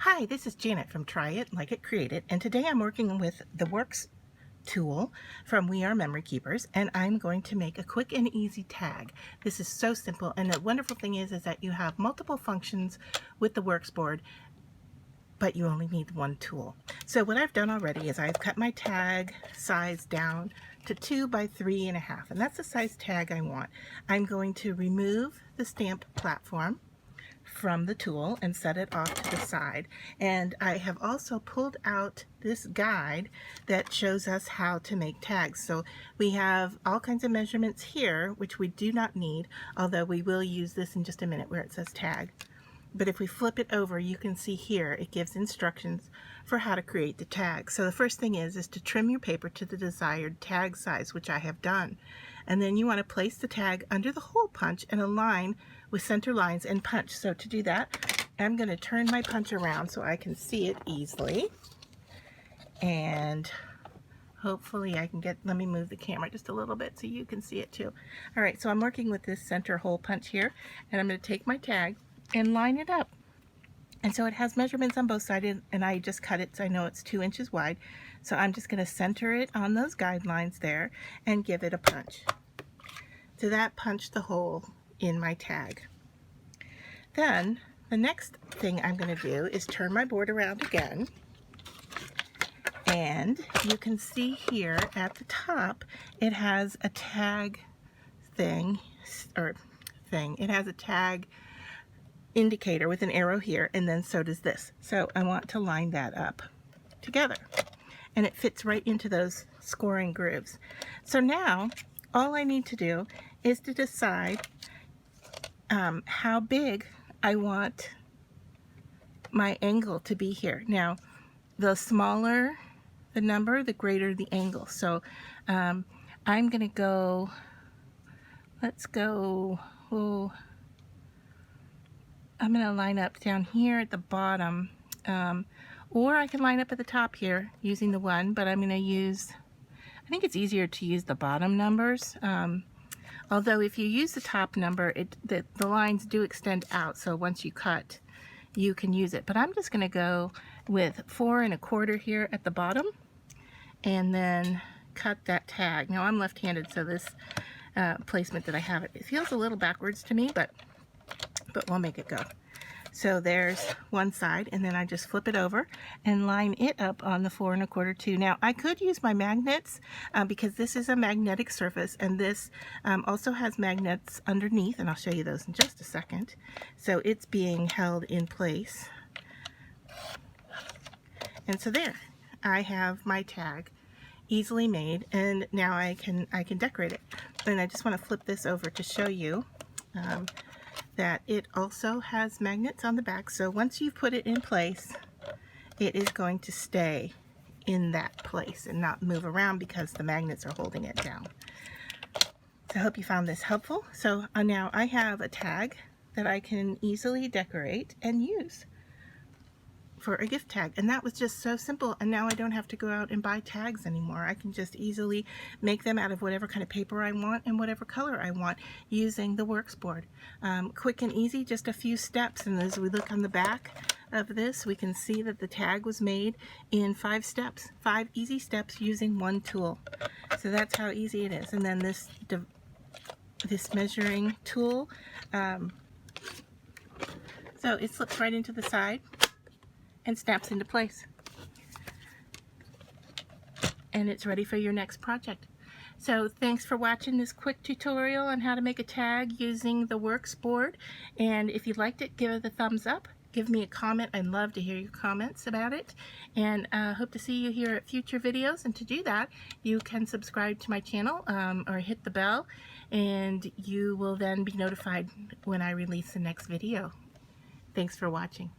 Hi, this is Janet from Try It, Like It, Create It, and today I'm working with the Works tool from We Are Memory Keepers, and I'm going to make a quick and easy tag. This is so simple, and the wonderful thing is that you have multiple functions with the Works board, but you only need one tool. So what I've done already is I've cut my tag size down to 2 by 3.5, and that's the size tag I want. I'm going to remove the stamp platform from the tool and set it off to the side, and I have also pulled out this guide that shows us how to make tags. So we have all kinds of measurements here which we do not need, although we will use this in just a minute where it says tag. But if we flip it over, you can see here it gives instructions for how to create the tag. So the first thing is to trim your paper to the desired tag size, which I have done. And then you want to place the tag under the hole punch and align with center lines and punch. So to do that, I'm going to turn my punch around so I can see it easily. And hopefully I can let me move the camera just a little bit so you can see it too. All right, so I'm working with this center hole punch here, and I'm going to take my tag and line it up. And so it has measurements on both sides, and I just cut it so I know it's 2 inches wide. So I'm just going to center it on those guidelines there and give it a punch. So that punched the hole in my tag. Then the next thing I'm going to do is turn my board around again, and you can see here at the top it has a tag thing, it has a tag indicator with an arrow here, and then so does this. So I want to line that up together, and it fits right into those scoring grooves. So now all I need to do is to decide how big I want my angle to be here. Now, the smaller the number, the greater the angle. So I'm going to go, let's go, I'm going to line up down here at the bottom, or I can line up at the top here using the 1, but I'm going to use, I think it's easier to use the bottom numbers. Although if you use the top number, the lines do extend out, so once you cut, you can use it. But I'm just going to go with 4 1/4 here at the bottom, and then cut that tag. Now I'm left-handed, so this placement that I have, it feels a little backwards to me, but we'll make it go. So there's one side, and then I just flip it over and line it up on the 4 1/4 too. Now I could use my magnets because this is a magnetic surface, and this also has magnets underneath, and I'll show you those in just a second. So it's being held in place. And so there, I have my tag easily made, and now I can decorate it. And I just want to flip this over to show you that it also has magnets on the back, so once you've put it in place, it is going to stay in that place and not move around because the magnets are holding it down. So I hope you found this helpful. So now I have a tag that I can easily decorate and use for a gift tag, and that was just so simple. And now I don't have to go out and buy tags anymore. I can just easily make them out of whatever kind of paper I want and whatever color I want using the Works board. Quick and easy, just a few steps, and as we look on the back of this, we can see that the tag was made in 5 steps, 5 easy steps using one tool. So that's how easy it is. And then this measuring tool, so it slips right into the side and snaps into place, and it's ready for your next project. So thanks for watching this quick tutorial on how to make a tag using the Works board, and if you liked it, give it a thumbs up, give me a comment. I'd love to hear your comments about it, and hope to see you here at future videos. And to do that, you can subscribe to my channel or hit the bell, and you will then be notified when I release the next video. Thanks for watching.